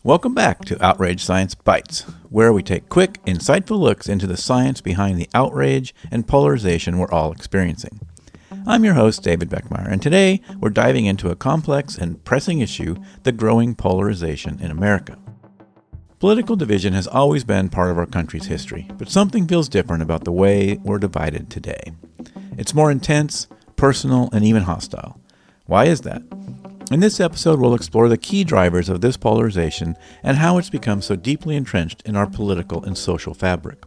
Welcome back to Outrage Science Bites, where we take quick, insightful looks into the science behind the outrage and polarization we're all experiencing. I'm your host, David Beckemeyer, and today we're diving into a complex and pressing issue, the growing polarization in America. Political division has always been part of our country's history, but something feels different about the way we're divided today. It's more intense, personal, and even hostile. Why is that? In this episode, we'll explore the key drivers of this polarization and how it's become so deeply entrenched in our political and social fabric.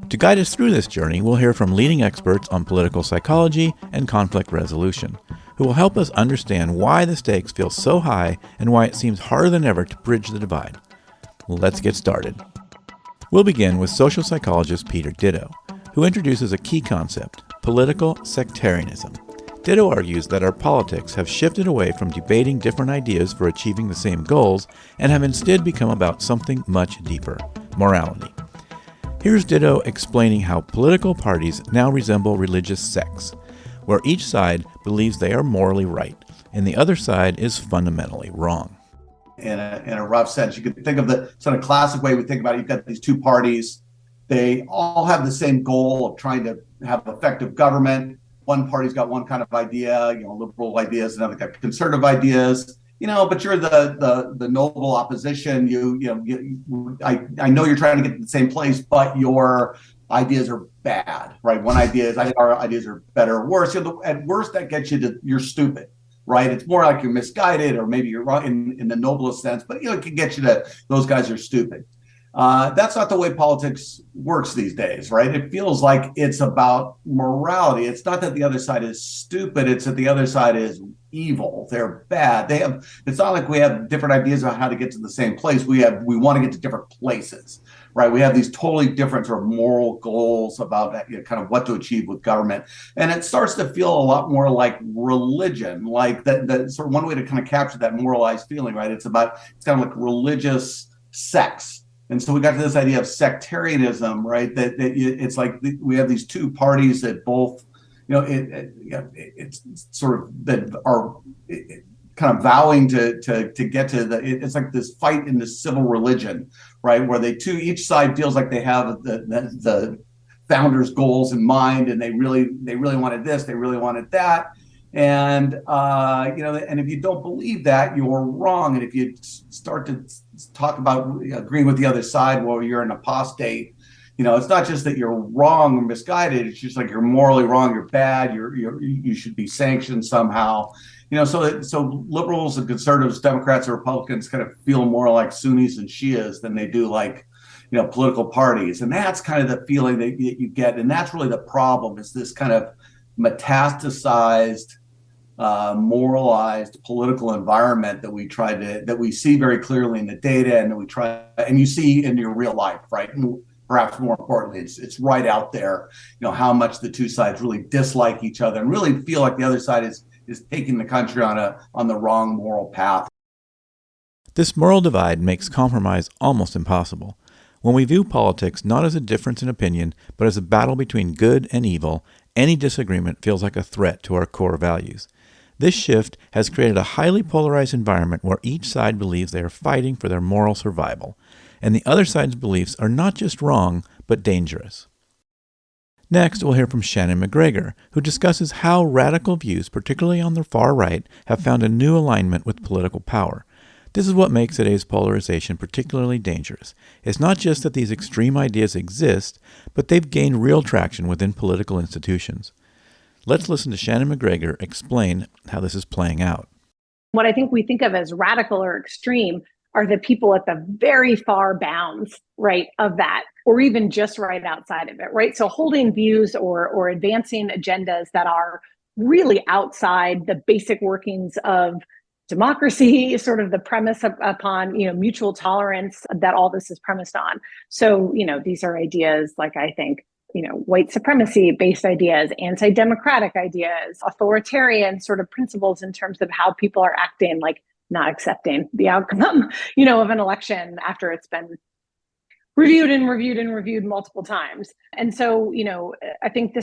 To guide us through this journey, we'll hear from leading experts on political psychology and conflict resolution, who will help us understand why the stakes feel so high and why it seems harder than ever to bridge the divide. Let's get started. We'll begin with social psychologist Peter Ditto, who introduces a key concept, political sectarianism. Ditto argues that our politics have shifted away from debating different ideas for achieving the same goals and have instead become about something much deeper, morality. Here's Ditto explaining how political parties now resemble religious sects, where each side believes they are morally right and the other side is fundamentally wrong. In a rough sense, you could think of the sort of classic way we think about it. You've got these two parties. They all have the same goal of trying to have effective government. One party's got one kind of idea, liberal ideas, another got conservative ideas, but you're the noble opposition. I know you're trying to get to the same place, but your ideas are bad, right? One idea is our ideas are better or worse. At worst, that gets you to you're stupid, right? It's more like you're misguided, or maybe you're wrong in the noblest sense, but it can get you to those guys are stupid. That's not the way politics works these days, right? It feels like it's about morality. It's not that the other side is stupid. It's that the other side is evil. They're bad. It's not like we have different ideas about how to get to the same place. We want to get to different places, right? We have these totally different sort of moral goals about kind of what to achieve with government. And it starts to feel a lot more like religion, like that sort of one way to kind of capture that moralized feeling, right? It's kind of like religious sects. And so we got to this idea of sectarianism, right? That it's like we have these two parties that both, it's sort of that are kind of vowing to get to it's like this fight in the civil religion, right? Where each side feels like they have the founders' goals in mind, and they really wanted this, they really wanted that. And and if you don't believe that, you're wrong. And if you start to talk about agreeing with the other side, well, you're an apostate. It's not just that you're wrong or misguided. It's just like you're morally wrong. You're bad. You should be sanctioned somehow. So liberals and conservatives, Democrats and Republicans kind of feel more like Sunnis and Shias than they do like political parties. And that's kind of the feeling that you get. And that's really the problem, is this kind of metastasized, moralized political environment that we see very clearly in the data, and you see in your real life, right? And perhaps more importantly, it's right out there, how much the two sides really dislike each other and really feel like the other side is taking the country on the wrong moral path. This moral divide makes compromise almost impossible. When we view politics not as a difference in opinion, but as a battle between good and evil, any disagreement feels like a threat to our core values. This shift has created a highly polarized environment where each side believes they are fighting for their moral survival, and the other side's beliefs are not just wrong, but dangerous. Next, we'll hear from Shannon McGregor, who discusses how radical views, particularly on the far right, have found a new alignment with political power. This is what makes today's polarization particularly dangerous. It's not just that these extreme ideas exist, but they've gained real traction within political institutions. Let's listen to Shannon McGregor explain how this is playing out. What I think we think of as radical or extreme are the people at the very far bounds, right, of that, or even just right outside of it, right? So holding views or advancing agendas that are really outside the basic workings of democracy, sort of the premise upon, mutual tolerance that all this is premised on. So, these are ideas like, I think, white supremacy based ideas, anti-democratic ideas, authoritarian sort of principles in terms of how people are acting, like not accepting the outcome, of an election after it's been reviewed and reviewed and reviewed multiple times. And so, I think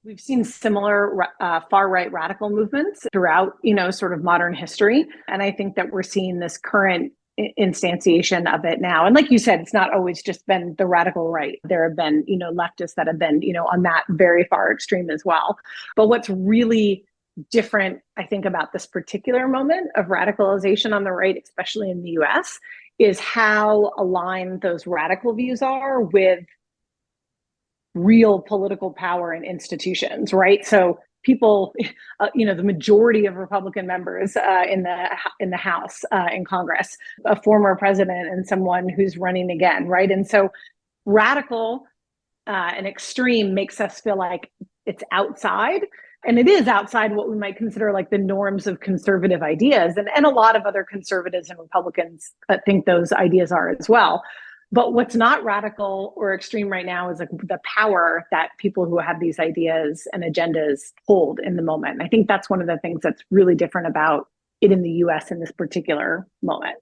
we've seen similar far-right radical movements throughout, sort of modern history. And I think that we're seeing this current instantiation of it now. And like you said, it's not always just been the radical right. There have been, leftists that have been, on that very far extreme as well. But what's really different, I think, about this particular moment of radicalization on the right, especially in the US, is how aligned those radical views are with real political power and institutions, right? So people, the majority of Republican members in the House, in Congress, a former president and someone who's running again, right? And so radical and extreme makes us feel like it's outside. And it is outside what we might consider like the norms of conservative ideas. And a lot of other conservatives and Republicans think those ideas are as well. But what's not radical or extreme right now is like the power that people who have these ideas and agendas hold in the moment. And I think that's one of the things that's really different about it in the US in this particular moment.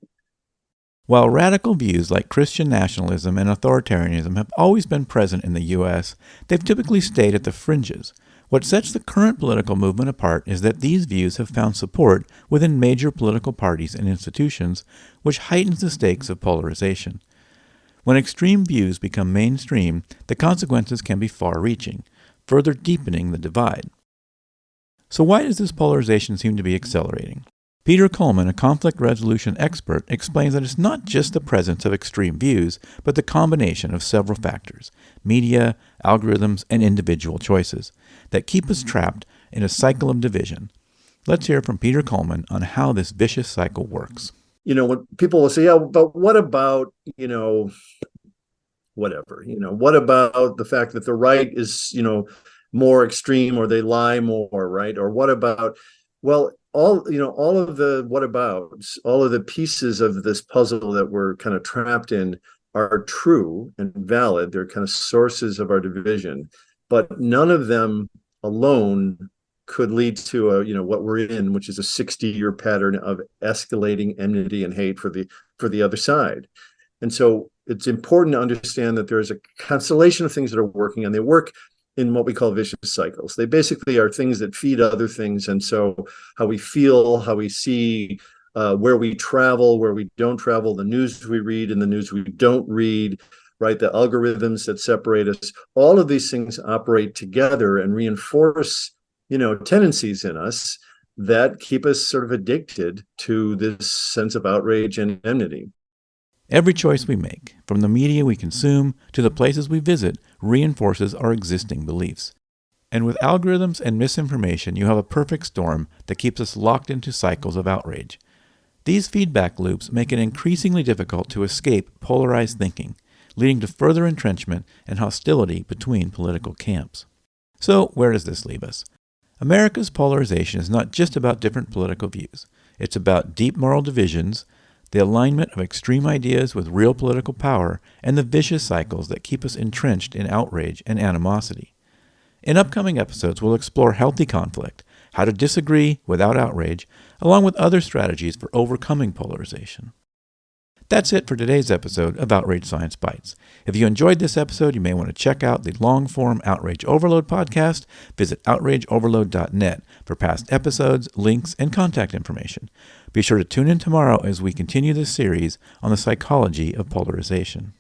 While radical views like Christian nationalism and authoritarianism have always been present in the U.S., they've typically stayed at the fringes. What sets the current political movement apart is that these views have found support within major political parties and institutions, which heightens the stakes of polarization. When extreme views become mainstream, the consequences can be far-reaching, further deepening the divide. So why does this polarization seem to be accelerating? Peter Coleman, a conflict resolution expert, explains that it's not just the presence of extreme views, but the combination of several factors, media, algorithms, and individual choices, that keep us trapped in a cycle of division. Let's hear from Peter Coleman on how this vicious cycle works. When people will say, yeah, but what about, whatever, what about the fact that the right is, more extreme, or they lie more, right? Or what about, well, all of the whatabouts, all of the pieces of this puzzle that we're kind of trapped in are true and valid. They're kind of sources of our division, but none of them alone could lead to what we're in, which is a 60-year pattern of escalating enmity and hate for the other side. And so it's important to understand that there's a constellation of things that are working, and they work in what we call vicious cycles. They basically are things that feed other things. And so how we feel, how we see, where we travel, where we don't travel, the news we read and the news we don't read, right? The algorithms that separate us, all of these things operate together and reinforce, tendencies in us that keep us sort of addicted to this sense of outrage and enmity. Every choice we make, from the media we consume to the places we visit, reinforces our existing beliefs. And with algorithms and misinformation, you have a perfect storm that keeps us locked into cycles of outrage. These feedback loops make it increasingly difficult to escape polarized thinking, leading to further entrenchment and hostility between political camps. So, where does this leave us? America's polarization is not just about different political views. It's about deep moral divisions, the alignment of extreme ideas with real political power, and the vicious cycles that keep us entrenched in outrage and animosity. In upcoming episodes, we'll explore healthy conflict, how to disagree without outrage, along with other strategies for overcoming polarization. That's it for today's episode of Outrage Science Bites. If you enjoyed this episode, you may want to check out the long-form Outrage Overload podcast. Visit outrageoverload.net for past episodes, links, and contact information. Be sure to tune in tomorrow as we continue this series on the psychology of polarization.